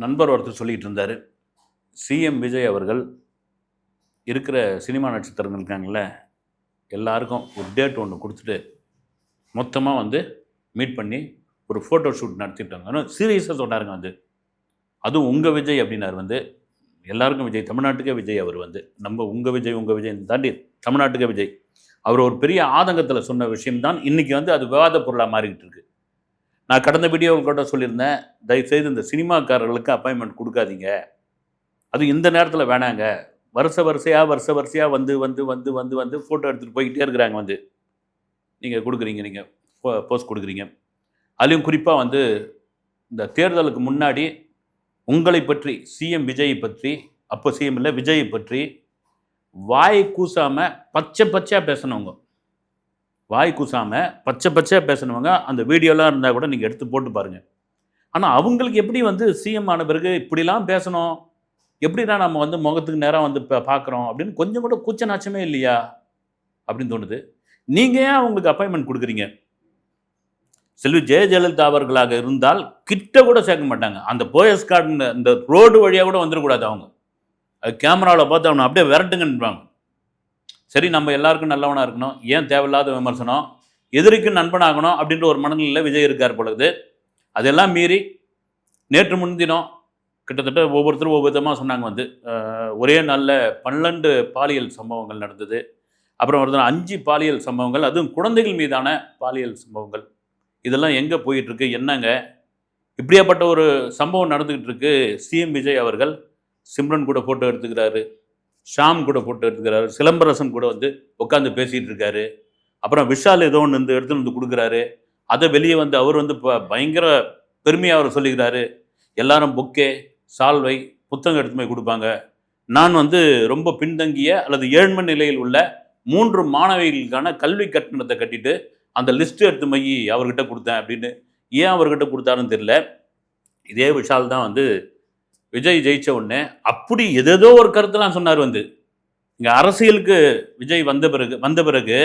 நண்பர் ஒருத்தர் சொல்லிட்டு இருந்தார், சிஎம் விஜய் அவர்கள் இருக்கிற சினிமா நட்சத்திரங்கள் இருக்காங்கல்ல, எல்லாருக்கும் ஒரு டேட் ஒன்று கொடுத்துட்டு மொத்தமாக மீட் பண்ணி ஒரு ஃபோட்டோ ஷூட் நடத்திட்டாங்க. சீரியஸாக சொன்னாருங்க. அதுவும் உங்கள் விஜய் அப்படின்னாரு. எல்லாருக்கும் விஜய், தமிழ்நாட்டுக்கே விஜய். அவர் நம்ம உங்கள் விஜய் தாண்டி தமிழ்நாட்டுக்கே விஜய். அவர் ஒரு பெரிய ஆதங்கத்தில் சொன்ன விஷயம்தான் இன்றைக்கி அது விவாத பொருளாக மாறிக்கிட்டு இருக்கு. நான் கடந்த வீடியோவில் கூட சொல்லியிருந்தேன், தயவுசெய்து இந்த சினிமாக்காரர்களுக்கு அப்பாயின்மெண்ட் கொடுக்காதீங்க, அது இந்த நேரத்தில் வேணாங்க. வரிசையாக வந்து ஃபோட்டோ எடுத்துகிட்டு போய்கிட்டே இருக்கிறாங்க. நீங்கள் கொடுக்குறீங்க, நீங்கள் போஸ்ட் கொடுக்குறீங்க. அதுலேயும் குறிப்பாக இந்த தேர்தலுக்கு முன்னாடி உங்களை பற்றி, சிஎம் விஜயை பற்றி, அப்போ சிஎம் இல்லை விஜயை பற்றி வாய் கூசாமல் பச்சையாக பேசினவங்க, பேசினவங்க அந்த வீடியோலாம் இருந்தால் கூட நீங்கள் எடுத்து போட்டு பாருங்கள். ஆனால் அவங்களுக்கு எப்படி சிஎம் ஆன பிறகு இப்படிலாம் பேசணும், எப்படின்னா நம்ம முகத்துக்கு நேராக பார்க்குறோம் அப்படின்னு கொஞ்சம் கூட கூச்ச நாச்சமே இல்லையா அப்படின்னு தோணுது. நீங்கள் ஏன் அவங்களுக்கு அப்பாயின்மெண்ட் கொடுக்குறீங்க? செல்வி ஜெயலலிதா அவர்களாக இருந்தால் கிட்ட கூட சேர்க்க மாட்டாங்க. அந்த போயஸ் கார்டு இந்த ரோடு வழியாக கூட வந்துடக்கூடாது. அவங்க அது கேமராவில் பார்த்து அவனை அப்படியே விரட்டுங்கன்றாங்க. சரி, நம்ம எல்லாருக்கும் நல்லவனாக இருக்கணும், ஏன் தேவையில்லாத விமர்சனம், எதிரிக்கு நண்பனாகணும் அப்படின்ற ஒரு மனநிலையில் விஜய் இருக்கார் பொழுது. அதெல்லாம் மீறி நேற்று முன்தினம் கிட்டத்தட்ட ஒவ்வொருத்தரும் ஒவ்வொரு விதமாக சொன்னாங்க. ஒரே நாளில் 12 பாலியல் சம்பவங்கள் நடந்தது. அப்புறம் 5 பாலியல் சம்பவங்கள், அதுவும் குழந்தைகள் மீதான பாலியல் சம்பவங்கள். இதெல்லாம் எங்கே போயிட்டுருக்கு, என்னங்க இப்படியாப்பட்ட ஒரு சம்பவம் நடந்துக்கிட்டு இருக்கு? சிஎம் விஜய் அவர்கள் சிம்ரன் கூட ஃபோட்டோ எடுத்துக்கிறாரு, ஷாம் கூட ஃபோட்டோ எடுத்துக்கிறாரு, சிலம்பரசன் கூட உட்காந்து பேசிகிட்டு இருக்காரு. அப்புறம் விஷால் ஏதோ ஒன்று எடுத்துன்னு கொடுக்குறாரு. அதை வெளியே அவர் பயங்கர பெருமையாக அவர் சொல்லிக்கிறாரு. எல்லாரும் பொக்கே, சால்வை, புத்தகம் எடுத்து போய் கொடுப்பாங்க. நான் ரொம்ப பின்தங்கிய அல்லது ஏழ்மை நிலையில் உள்ள 3 மாணவிகளுக்கான கல்வி கட்டணத்தை கட்டிட்டு அந்த லிஸ்ட்டு எடுத்து போய் அவர்கிட்ட கொடுத்தேன் அப்படின்னு. ஏன் அவர்கிட்ட கொடுத்தாருன்னு தெரியல. இதே விஷால் தான் விஜய் ஜெயிச்ச உடனே அப்படி ஏதேதோ ஒரு கருத்தெல்லாம் சொன்னார். இங்கே அரசியலுக்கு விஜய் வந்த பிறகு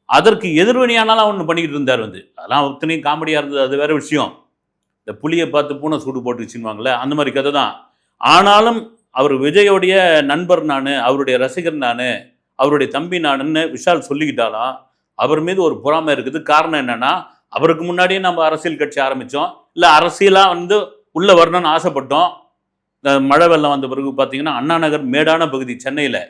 அதற்கு எதிர்வினையானாலும் ஒன்று பண்ணிக்கிட்டு இருந்தார். அதெல்லாம் ஒத்தனையும் காமெடியாக இருந்தது, அது வேறு விஷயம். இந்த புளியை பார்த்து பூனை சூடு போட்டு வச்சுருவாங்களே, அந்த மாதிரி கதை தான். ஆனாலும் அவர் விஜயோடைய நண்பர் நான், அவருடைய ரசிகர் நான், அவருடைய தம்பி நானுன்னு விஷால் சொல்லிக்கிட்டாலும் அவர் மீது ஒரு பொறாமை இருக்குது. காரணம் என்னென்னா, அவருக்கு முன்னாடியே நம்ம அரசியல் கட்சி ஆரம்பித்தோம், இல்லை அரசியலாக உள்ளே வரணும்னு ஆசைப்பட்டோம். இந்த மழை வெள்ளம் வந்த பிறகு பார்த்தீங்கன்னா அண்ணா நகர் மேடான பகுதி சென்னையில்,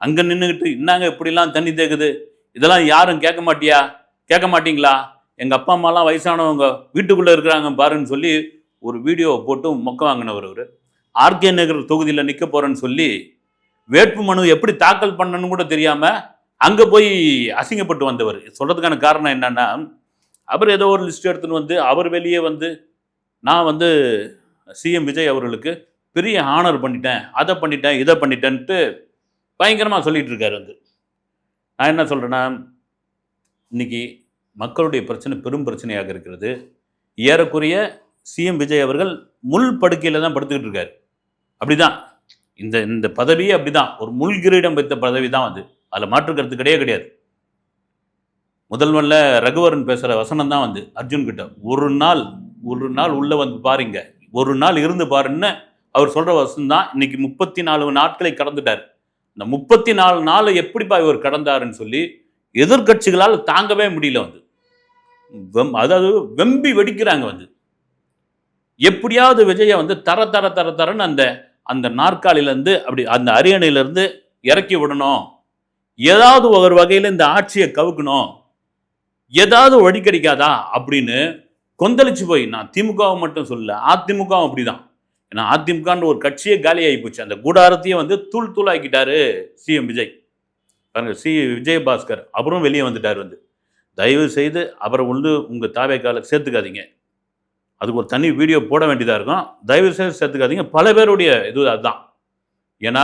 அங்கே நின்றுக்கிட்டு இன்னாங்க இப்படிலாம் தண்ணி தேக்குது, இதெல்லாம் யாரும் கேட்க மாட்டீங்களா, எங்கள் அப்பா அம்மாலாம் வயசானவங்க வீட்டுக்குள்ளே இருக்கிறாங்க பாருன்னு சொல்லி ஒரு வீடியோவை போட்டு மொக்க வாங்கினவர். அவர் ஆர்கே நகர் தொகுதியில் நிற்க போகிறேன்னு சொல்லி வேட்பு மனு எப்படி தாக்கல் பண்ணணும்னு கூட தெரியாமல் அங்கே போய் அசிங்கப்பட்டு வந்தவர். சொல்கிறதுக்கான காரணம் என்னென்னா, அவர் ஏதோ ஒரு லிஸ்ட் எடுத்துன்னு அவர் வெளியே நான் சிஎம் விஜய் அவர்களுக்கு பெரிய ஆனர் பண்ணிட்டேன், அதை பண்ணிட்டேன், இதை பண்ணிட்டேன்ட்டு பயங்கரமாக சொல்லிகிட்டு இருக்காரு. நான் என்ன சொல்கிறேன்னா, இன்றைக்கி மக்களுடைய பிரச்சனை பெரும் பிரச்சனையாக இருக்கிறது. ஏறக்குறைய சிஎம் விஜய் அவர்கள் முள் படுக்கையில் தான் படுத்துக்கிட்டு இருக்காரு. அப்படி தான் இந்த பதவியே அப்படி தான், ஒரு முள் கிரீடம் வைத்த பதவி தான். அதில் மாற்றுக்கிறது கிடையாது. முதல்வன்ல ரகுவரன் பேசுகிற வசனம் தான் அர்ஜுன் கிட்ட, ஒரு நாள் உள்ளே பாருங்க, ஒரு நாள் இருந்து பாருன்னு அவர் சொல்கிற வசனம் தான். இன்னைக்கு 34 நாட்களை கடந்துட்டார். இந்த 34 நாள் எப்படிப்பா இவர் கடந்தாருன்னு சொல்லி எதிர்கட்சிகளால் தாங்கவே முடியல. அதாவது வெம்பி வெடிக்கிறாங்க. எப்படியாவது விஜயை தரன்னு அந்த நாற்காலியிலேருந்து அப்படி அந்த அரியணையிலேருந்து இறக்கி விடணும், ஏதாவது ஒரு வகையில் இந்த ஆட்சியை கவுக்கணும், ஏதாவது வழி கிடைக்காதா அப்படின்னு கொந்தளிச்சு போய், நான் திமுகவை மட்டும் சொல்ல, அதிமுகவும் அப்படிதான். ஏன்னா அதிமுகன்ற ஒரு கட்சியே காலி ஆகி போச்சு. அந்த கூடாரத்தையே தூள் ஆக்கிட்டாரு சிஎம் விஜய். பாருங்க, விஜயபாஸ்கர் அப்புறம் வெளியே வந்துட்டார். தயவு செய்து அவரை உங்கள் தாவேக்கால சேர்த்துக்காதீங்க. அதுக்கு ஒரு தனி வீடியோ போட வேண்டியதாக இருக்கும். தயவு செய்து சேர்த்துக்காதீங்க. பல பேருடைய இது அதுதான். ஏன்னா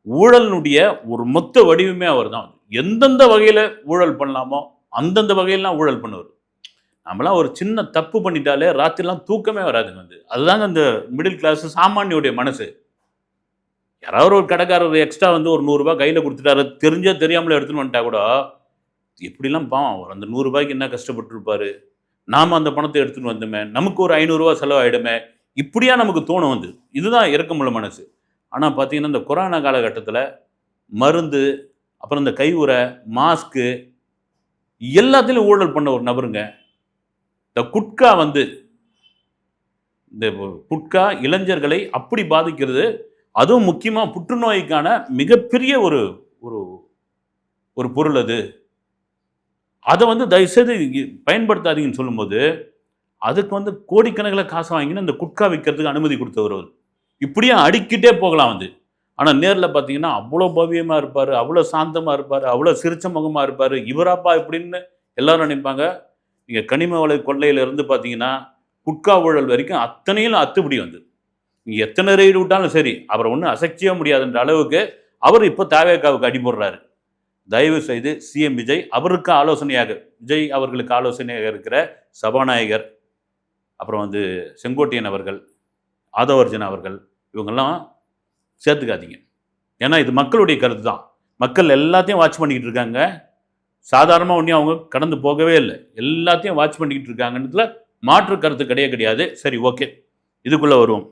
ஊழலினுடைய ஒரு மொத்த வடிவமே அவர் தான். எந்தெந்த வகையில் ஊழல் பண்ணலாமோ அந்தந்த வகையிலாம் ஊழல் பண்ணுவார். நம்மளாம் ஒரு சின்ன தப்பு பண்ணிட்டாலே ராத்திரிலாம் தூக்கமே வராதுங்க. அதுதாங்க அந்த மிடில் கிளாஸ் சாமானியோடைய மனசு. யாராவது ஒரு கடைக்காரர் எக்ஸ்ட்ரா ஒரு 100 ரூபாய் கையில் கொடுத்துட்டாரு, தெரிஞ்சோ தெரியாமலே எடுத்துன்னு வந்துட்டா கூட எப்படிலாம் பாவம், அவர் அந்த 100 ரூபாய்க்கு என்ன கஷ்டப்பட்டுருப்பாரு. நாம் அந்த பணத்தை எடுத்துன்னு வந்தோமே, நமக்கு ஒரு 500 ரூபா செலவாயிடுமே, இப்படியா நமக்கு தோணும் வந்து. இதுதான் இரக்கமுள்ள மனசு. ஆனா பார்த்தீங்கன்னா, இந்த கொரோனா காலகட்டத்தில மருந்து, அப்புறம் இந்த கையுறை, மாஸ்க்கு எல்லாத்துலயும் ஊழல் பண்ண ஒரு நபருங்க. இந்த குட்கா வந்து இந்த குட்கா இளைஞர்களை அப்படி பாதிக்கிறது. அதுவும் முக்கியமா புற்றுநோய்க்கான மிகப்பெரிய ஒரு ஒரு ஒரு பொருள் அது. அத வந்து தயவுசெய்து பயன்படுத்தாதீங்கன்னு சொல்லும்போது, அதுக்கு வந்து கோடிக்கணக்கில காசு வாங்கின்னு இந்த குட்கா விக்கிறதுக்கு அனுமதி குடுத்தவர் அவரு. இப்படியே அடுக்கிட்டே போகலாம் வந்து. ஆனா நேர்ல பார்த்தீங்கன்னா, அவ்வளோ பவ்யமா இருப்பாரு, அவ்வளோ சாந்தமா இருப்பாரு, அவ்வளோ சிரிச்ச முகமா இருப்பாரு. இவராப்பா இப்படின்னு எல்லாரும் நினைப்பாங்க. நீங்க கனிம வள கொள்ளையில இருந்து பார்த்தீங்கன்னா, குட்கா ஊழல் வரைக்கும் அத்தனையிலும் அத்துப்படி வந்து. நீங்க எத்தனை ரெய்டு விட்டாலும் சரி, அவர ஒண்ணும் அசைக்கவே முடியாதுன்ற அளவுக்கு அவர் இப்ப தவேகாவுக்கு அடி போடுறாரு. தயவு செய்து சிஎம் விஜய் அவருக்கு ஆலோசனையாக விஜய் அவர்களுக்கு ஆலோசனையாக இருக்கிற சபாநாயகர், அப்புறம் வந்து செங்கோட்டையன் அவர்கள், ஆதவர்ஜன் அவர்கள் இவங்கெல்லாம் சேர்த்துக்காதீங்க. ஏன்னா இது மக்களுடைய கருத்து தான். மக்கள் எல்லாத்தையும் வாட்ச் பண்ணிக்கிட்டு இருக்காங்க. சாதாரணமாக ஒன்றையும் அவங்க கடந்து போகவே இல்லை. எல்லாத்தையும் வாட்ச் பண்ணிக்கிட்டு இருக்காங்கன்றதுல மாற்று கருத்து கிடையாது. சரி, ஓகே, இதுக்குள்ளே வருவோம்.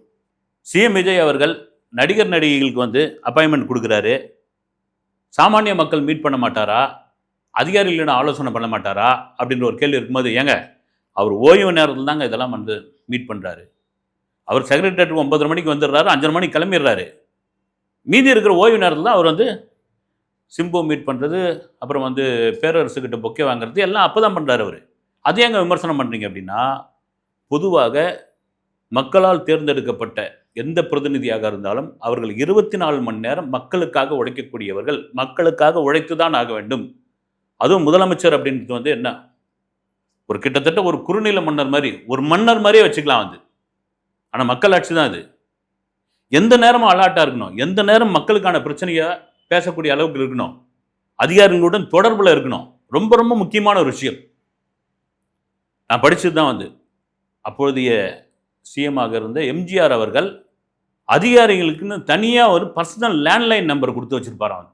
சிஎம் விஜய் அவர்கள் நடிகர் நடிகைகளுக்கு வந்து அப்பாயின்மெண்ட் கொடுக்குறாரு. சாமானிய மக்கள் மீட் பண்ண மாட்டாரா? அதிகாரிகளிடம் ஆலோசனை பண்ண மாட்டாரா? அப்படின்ற ஒரு கேள்வி இருக்கும்போது, ஏங்க அவர் ஓய்வு நேரத்தில் தாங்க இதெல்லாம் வந்து மீட் பண்ணுறாரு. அவர் செக்ரட்டரியேட் 9:30 மணிக்கு வந்துடுறாரு, 5:30 மணிக்கு கிளம்பிடுறாரு. மீதி இருக்கிற ஓய்வு நேரத்தில் தான் அவர் வந்து சிம்பு மீட் பண்ணுறது, அப்புறம் வந்து பேரரசுக்கிட்ட பொக்கே வாங்குறது எல்லாம் அப்போ தான் பண்ணுறாரு அவர். அது ஏங்க விமர்சனம் பண்ணுறீங்க அப்படின்னா, பொதுவாக மக்களால் தேர்ந்தெடுக்கப்பட்ட எந்த பிரதிநிதியாக இருந்தாலும் அவர்கள் 24 மணி நேரம் மக்களுக்காக உழைக்கக்கூடியவர்கள். மக்களுக்காக உழைத்து தான் ஆக வேண்டும். அதுவும் முதலமைச்சர் அப்படின்றது வந்து என்ன, ஒரு கிட்டத்தட்ட ஒரு குறுநில மன்னர் மாதிரி, ஒரு மன்னர் மாதிரியே வச்சுக்கலாம் வந்து. ஆனால் மக்கள் ஆட்சி தான் அது. எந்த நேரமும் அலர்ட்டாக இருக்கணும், எந்த நேரம் மக்களுக்கான பிரச்சனையை பேசக்கூடிய அளவுக்கு இருக்கணும், அதிகாரிகளுடன் தொடர்பில் இருக்கணும். ரொம்ப ரொம்ப முக்கியமான ஒரு விஷயம். நான் படிச்சது தான் வந்து அப்பொழுதைய சிஎம்மாக இருந்த எம்ஜிஆர் அவர்கள் அதிகாரிகளுக்குன்னு தனியாக ஒரு பர்சனல் லேண்ட்லைன் நம்பர் கொடுத்து வச்சிருப்பாராம்.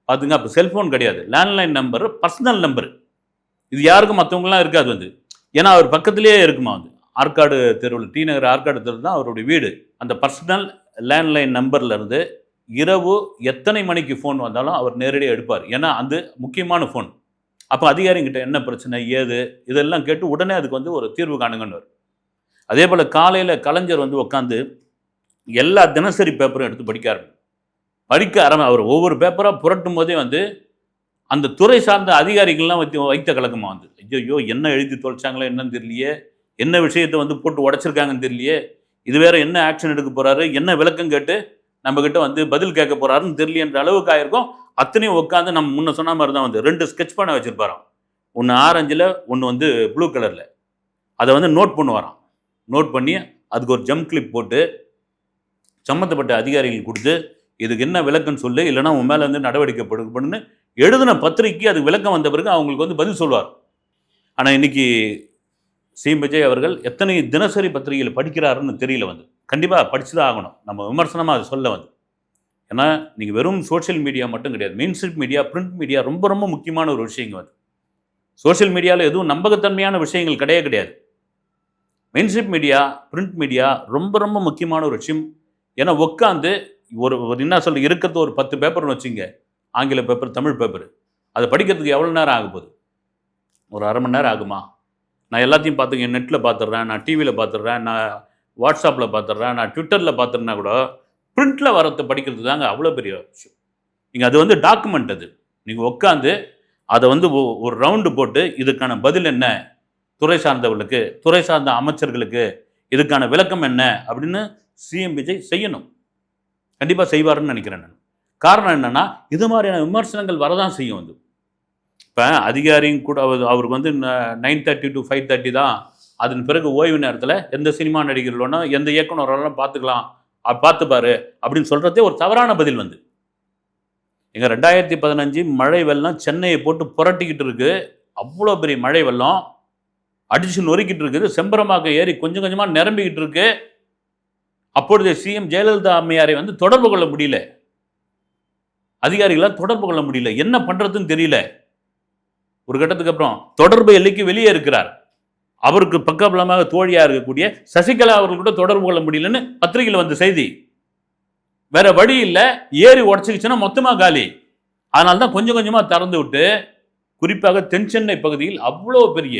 பார்த்துங்க, அப்போ செல்ஃபோன் கிடையாது, லேண்ட்லைன் நம்பர், பர்சனல் நம்பர். இது யாருக்கும் மற்றவங்களாம் இருக்காது வந்து. ஏன்னா அவர் பக்கத்திலேயே இருக்குமா வந்து. ஆற்காடு தெருவில், டி நகர் ஆற்காடு தெருவில் தான் அவருடைய வீடு. அந்த பர்சனல் லேண்ட்லைன் நம்பர்ல இருந்து இரவு எத்தனை மணிக்கு ஃபோன் வந்தாலும் அவர் நேரடியாக எடுப்பார். ஏன்னா அது முக்கியமான ஃபோன். அப்போ அதிகாரிகிட்ட என்ன பிரச்சனை ஏது இதெல்லாம் கேட்டு உடனே அதுக்கு வந்து ஒரு தீர்வு காணுங்கன்னு. அதே போல் காலையில் கலைஞர் வந்து உட்காந்து எல்லா தினசரி பேப்பரும் எடுத்து படிக்க அவர் ஒவ்வொரு பேப்பராக புரட்டும் போதே வந்து அந்த துறை சார்ந்த அதிகாரிகள்லாம் வைத்த கலக்கமாக வந்து, ஐயோ என்ன எழுதி தொலைச்சாங்களோ என்னன்னு தெரியலையே, என்ன விஷயத்தை வந்து போட்டு உடைச்சிருக்காங்கன்னு தெரியலையே, இது வேற என்ன ஆக்ஷன் எடுக்க போறாரு, என்ன விளக்கம் கேட்டு நம்ம கிட்ட வந்து பதில் கேட்க போறாருன்னு தெரியலன்ற அளவுக்கு ஆயிருக்கும். அத்தனையும் உட்காந்து நம்ம முன்ன சொன்ன மாதிரி தான் வந்து 2 ஸ்கெட்ச் பண்ண வச்சிருப்பாராம். ஒன்று ஆரஞ்சில், ஒன்று வந்து ப்ளூ கலரில். அதை வந்து நோட் பண்ணுவாராம். நோட் பண்ணி அதுக்கு ஒரு ஜம் கிளிப் போட்டு சம்மந்தப்பட்ட அதிகாரிகள் கொடுத்து, இதுக்கு என்ன விளக்கம்னு சொல்லு, இல்லைனா உன் மேலே வந்து நடவடிக்கை பண்ணுன்னு எழுதின பத்திரிக்கை அது விளக்கம் வந்த பிறகு அவங்களுக்கு வந்து பதில் சொல்வார். ஆனால் இன்னைக்கு சிஎம் விஜய் அவர்கள் எத்தனை தினசரி பத்திரிகைகள் படிக்கிறாருன்னு தெரியல வந்து. கண்டிப்பாக படித்து தான் ஆகணும். நம்ம விமர்சனமாக அதை சொல்ல வந்து. ஏன்னா நீங்கள் வெறும் சோஷியல் மீடியா மட்டும் கிடையாது, main street media, print media ரொம்ப ரொம்ப முக்கியமான ஒரு விஷயங்க வந்து. சோஷியல் மீடியாவில் எதுவும் நம்பகத்தன்மையான விஷயங்கள் கிடையாது. Main street media, print media ரொம்ப ரொம்ப முக்கியமான ஒரு விஷயம். ஏன்னா உட்காந்து ஒரு என்ன சொல்ல இருக்கிறது ஒரு 10 பேப்பர்னு வச்சுங்க, ஆங்கில பேப்பர், தமிழ் பேப்பர், அதை படிக்கிறதுக்கு எவ்வளோ நேரம் ஆக போகுது? ஒரு அரை மணி நேரம் ஆகுமா? நான் எல்லாத்தையும் பார்த்துங்க, நெட்டில் பார்த்துட்றேன், நான் டிவியில் பார்த்துட்றேன், நான் வாட்ஸ்அப்பில் பார்த்துட்றேன், நான் ட்விட்டரில் பார்த்துருன்னா கூட பிரிண்டில் வரத்தை படிக்கிறது தாங்க அவ்வளோ பெரிய விஷயம். நீங்கள் அது வந்து டாக்குமெண்ட், அது நீங்கள் உட்காந்து அதை வந்து ஒரு ரவுண்டு போட்டு இதுக்கான பதில் என்ன, துறை சார்ந்தவர்களுக்கு, துறை சார்ந்த அமைச்சர்களுக்கு இதுக்கான விளக்கம் என்ன அப்படின்னு சிஎம் விஜய் செய்யணும். கண்டிப்பாக செய்வாருன்னு நினைக்கிறேன் நான். காரணம் என்னன்னா, இது மாதிரியான விமர்சனங்கள் வரதான் செய்யும் வந்து. இப்போ அதிகாரியும் கூட அவருக்கு வந்து 9:30 to 5:30 தான். அதன் பிறகு ஓய்வு நேரத்தில் எந்த சினிமா நடிகர்களோனா எந்த இயக்குனரெல்லாம் பார்த்துக்கலாம், பார்த்துப்பாரு அப்படின்னு சொல்கிறதே ஒரு தவறான பதில் வந்து. எங்கள் 2015 மழை வெள்ளம் சென்னையை போட்டு புரட்டிக்கிட்டு இருக்கு. அவ்வளோ பெரிய மழை வெள்ளம் அடிச்சு நொறுக்கிட்டு இருக்குது. செம்பரமாக்க ஏறி கொஞ்சம் கொஞ்சமாக நிரம்பிக்கிட்டு இருக்கு. அப்பொழுது சிஎம் ஜெயலலிதா அம்மையாரை வந்து தொடர்பு கொள்ள முடியல, அதிகாரிகளால் தொடர்பு கொள்ள முடியல, என்ன பண்ணுறதுன்னு தெரியல. ஒரு கட்டத்துக்கு அப்புறம் தொடர்பு எல்லைக்கு வெளியே இருக்கிறார். அவருக்கு பக்கபலமாக தோழியாக இருக்கக்கூடிய சசிகலா அவர்கள் கூட தொடர்பு கொள்ள முடியலன்னு பத்திரிகையில் வந்த செய்தி. வேற வழி இல்லை, ஏறி உடச்சிக்கிச்சுன்னா மொத்தமாக காலி. அதனால தான் கொஞ்சம் கொஞ்சமாக திறந்து விட்டு, குறிப்பாக தென் சென்னை பகுதியில் அவ்வளோ பெரிய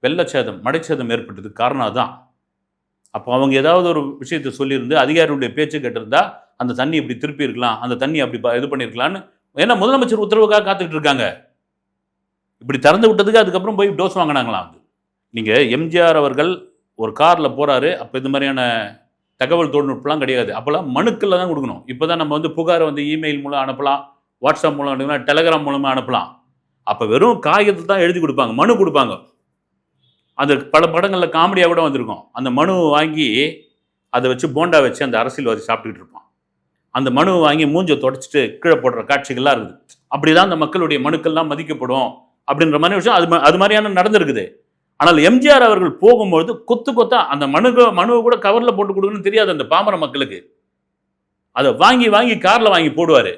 வெள்ளச்சேதம், மடைச்சேதம் ஏற்பட்டதுக்கு காரணம் அதுதான். அப்போ அவங்க ஏதாவது ஒரு விஷயத்தை சொல்லியிருந்து அதிகாரிகளுடைய பேச்சு கேட்டிருந்தா அந்த தண்ணி இப்படி திருப்பி இருக்கலாம், அந்த தண்ணி அப்படி இது பண்ணியிருக்கலான்னு. ஏன்னா முதலமைச்சர் உத்தரவுக்காக காத்துக்கிட்டு இருக்காங்க. இப்படி திறந்து விட்டதுக்கு அதுக்கப்புறம் போய் டோஸ் வாங்கினாங்களாம். நீங்கள் எம்ஜிஆர் அவர்கள் ஒரு காரில் போகிறாரு, அப்போ இந்த மாதிரியான தகவல் தொழில்நுட்பம்லாம் கிடையாது. அப்போல்லாம் மனுக்களில் தான் கொடுக்கணும். இப்போ தான் நம்ம புகாரை இமெயில் மூலம் அனுப்பலாம், வாட்ஸ்அப் மூலம் அனுப்பலாம், டெலகிராம் மூலமாக அனுப்பலாம். அப்போ வெறும் காகிதத்தில் தான் எழுதி கொடுப்பாங்க, மனு கொடுப்பாங்க. அந்த பல படங்களில் காமெடியாக கூட வந்திருக்கும். அந்த மனு வாங்கி அதை வச்சு போண்டா வச்சு அந்த அரசியல்வாதி சாப்பிட்டுக்கிட்டு இருப்பான். அந்த மனுவை வாங்கி மூஞ்சை தொடச்சிட்டு கீழே போடுற காட்சிகள்லாம் இருக்குது. அப்படி தான் அந்த மக்களுடைய மனுக்கள்லாம் மதிக்கப்படும் அப்படின்ற மாதிரி விஷயம் அது மாதிரியான நடந்திருக்குது. ஆனால் எம்ஜிஆர் அவர்கள் போகும்பொழுது கொத்து கொத்தா அந்த மனுவை கூட கவரில் போட்டு கொடுக்கணும்னு தெரியாது அந்த பாமர மக்களுக்கு. அதை வாங்கி வாங்கி காரில் வாங்கி போடுவார்.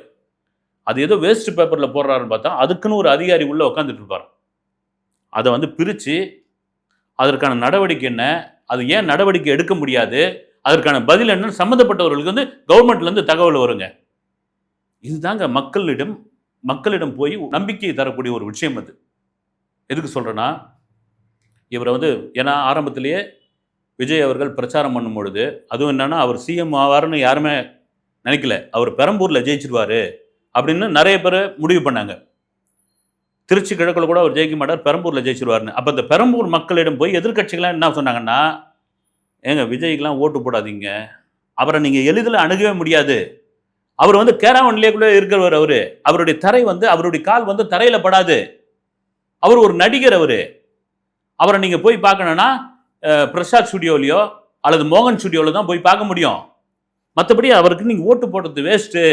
அது ஏதோ வேஸ்ட் பேப்பரில் போடுறாருன்னு பார்த்தா அதுக்குன்னு ஒரு அதிகாரி உள்ளே உட்காந்துட்டு இருப்பார். அதை பிரித்து அதற்கான நடவடிக்கை என்ன, அது ஏன் நடவடிக்கை எடுக்க முடியாது, அதற்கான பதில் என்னன்னு சம்மந்தப்பட்டவர்களுக்கு கவர்மெண்ட்லேருந்து தகவல் வருங்க. இதுதாங்க மக்களிடம் போய் நம்பிக்கையை தரக்கூடிய ஒரு விஷயம். அது எதுக்கு சொல்கிறேன்னா, இவரை ஏன்னா ஆரம்பத்திலேயே விஜய் அவர்கள் பிரச்சாரம் பண்ணும் பொழுது அதுவும் என்னன்னா அவர் சிஎம் ஆவார்னு யாருமே நினைக்கல. அவர் பெரம்பூரில் ஜெயிச்சிருவார் அப்படின்னு நிறைய பேர் முடிவு பண்ணாங்க. திருச்சி கிழக்கில் கூட அவர் ஜெயிக்க மாட்டார், பெரம்பூரில் ஜெயிச்சிருவார்னு. அப்போ இந்த பெரம்பூர் மக்களிடம் போய் எதிர்கட்சிகள்லாம் என்ன சொன்னாங்கன்னா, ஏங்க விஜய்க்கெலாம் ஓட்டு போடாதீங்க, அவரை நீங்கள் எளிதில் அணுகவே முடியாது, அவர் கேராவன்லேயே கூட இருக்கிறவர், அவருடைய தரை அவருடைய கால் தரையில் படாது, அவர் ஒரு நடிகர், அவரை நீங்கள் போய் பார்க்கணுன்னா பிரசாத் ஸ்டுடியோலையோ அல்லது மோகன் ஸ்டுடியோவில் தான் போய் பார்க்க முடியும், மற்றபடி அவருக்கு நீங்கள் ஓட்டு போடுறது வேஸ்ட்டு,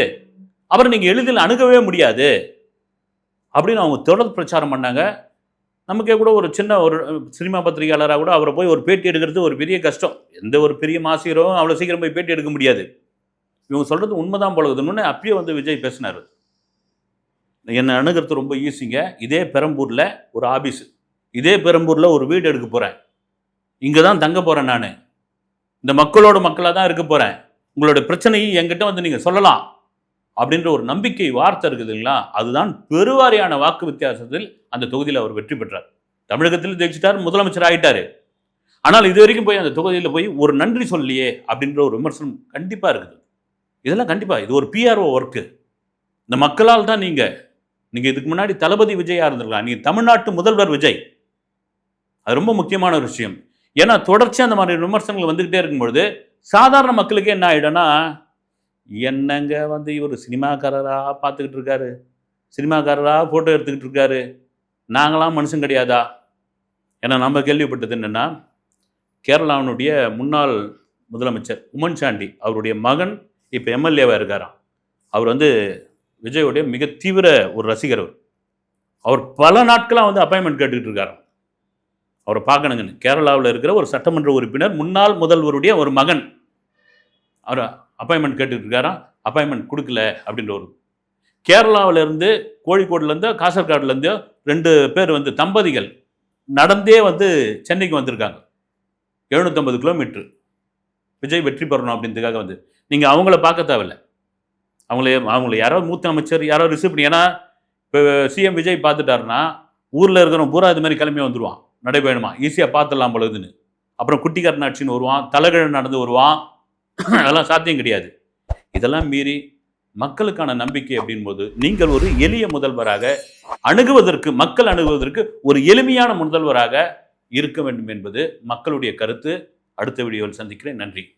அவரை நீங்கள் எளிதில் அணுகவே முடியாது அப்படின்னு அவங்க தொடர் பிரச்சாரம் பண்ணாங்க. நமக்கே கூட ஒரு சின்ன ஒரு சினிமா பத்திரிகையாளராக கூட அவரை போய் ஒரு பேட்டி எடுக்கிறது ஒரு பெரிய கஷ்டம். எந்த ஒரு பெரிய மாசியரும் அவ்வளோ சீக்கிரம் போய் பேட்டி எடுக்க முடியாது. இவங்க சொல்கிறது உண்மைதான் போலகுதுன்னு அப்பயே விஜய் பேசினார். என்னை அணுகிறது ரொம்ப ஈஸிங்க, இதே பெரம்பூரில் ஒரு ஆஃபீஸு, இதே பெரம்பூரில் ஒரு வீடு எடுக்க போகிறேன், இங்கே தான் தங்க போகிறேன், நான் இந்த மக்களோட மக்களாக தான் இருக்க போகிறேன், உங்களோட பிரச்சனையை என்கிட்ட நீங்கள் சொல்லலாம் அப்படின்ற ஒரு நம்பிக்கை வார்த்தை இருக்குது இல்லைங்களா, அதுதான் பெருவாரியான வாக்கு வித்தியாசத்தில் அந்த தொகுதியில் அவர் வெற்றி பெற்றார். தமிழகத்தில் ஜெயிச்சிட்டார், முதலமைச்சர் ஆகிட்டார். ஆனால் இது வரைக்கும் போய் அந்த தொகுதியில் போய் ஒரு நன்றி சொல்லியே அப்படின்ற ஒரு விமர்சனம் கண்டிப்பாக இருக்குது. இதெல்லாம் கண்டிப்பாக இது ஒரு பிஆர்ஓ ஒர்க்கு. இந்த மக்களால் தான் நீங்கள் இதுக்கு முன்னாடி தளபதி விஜயாக இருந்திருக்கலாம், நீங்கள் தமிழ்நாட்டு முதல்வர் விஜய். அது ரொம்ப முக்கியமான ஒரு விஷயம். ஏன்னா தொடர்ச்சியாக அந்த மாதிரி விமர்சனங்கள் வந்துக்கிட்டே இருக்கும்பொழுது சாதாரண மக்களுக்கு என்ன ஆகிடும்னா, என்னங்க இவர் சினிமாக்காரராக பார்த்துக்கிட்டு இருக்காரு, சினிமாக்காரராக ஃபோட்டோ எடுத்துக்கிட்டு இருக்காரு, நாங்களாம் மனுஷன் கிடையாதா? ஏன்னா நம்ம கேள்விப்பட்டது என்னென்னா, கேரளாவினுடைய முன்னாள் முதலமைச்சர் உம்மன் சாண்டி அவருடைய மகன் இப்போ எம்எல்ஏவாக இருக்காராம். அவர் விஜயோடைய மிக தீவிர ஒரு ரசிகர். அவர் பல நாட்களாக அப்பாயின்மெண்ட் கேட்டுக்கிட்டு இருக்காராம், அவரை பார்க்கணுங்கன்னு. கேரளாவில் இருக்கிற ஒரு சட்டமன்ற உறுப்பினர், முன்னாள் முதல்வருடைய ஒரு மகன், அவர் அப்பாயின்மெண்ட் கேட்டுக்கிட்டு இருக்காராம். அப்பாயின்மெண்ட் கொடுக்கல அப்படின்ற ஒரு கேரளாவிலேருந்து, கோழிக்கோடுலேருந்து, காசர்காடுலேருந்து 2 பேர் தம்பதிகள் நடந்தே சென்னைக்கு வந்திருக்காங்க. 750 கிலோமீட்டர் விஜய் வெற்றி பெறணும் அப்படின்றதுக்காக நீங்கள் அவங்கள பார்க்க தேவையில்லை. அவங்கள யாரோ மூத்த அமைச்சர் யாரோ ரிசீவ் பண்ணி, ஏன்னா இப்போ சிஎம் விஜய் பார்த்துட்டாருன்னா ஊரில் இருக்கிறவங்க பூரா இது மாதிரி கிளம்பி வந்துடுவான், நடைபயணமா ஈஸியாக பார்த்துடலாம் பொழுதுன்னு. அப்புறம் குட்டிக்காரனாட்சின்னு வருவான், தலைகழ நடந்து வருவான், அதெல்லாம் சாத்தியம் கிடையாது. இதெல்லாம் மீறி மக்களுக்கான நம்பிக்கை அப்படின்போது நீங்கள் ஒரு எளிய முதல்வராக மக்கள் அணுகுவதற்கு ஒரு எளிமையான முதல்வராக இருக்க வேண்டும் என்பது மக்களுடைய கருத்து. அடுத்த வீடியோவில் சந்திக்கிறேன். நன்றி.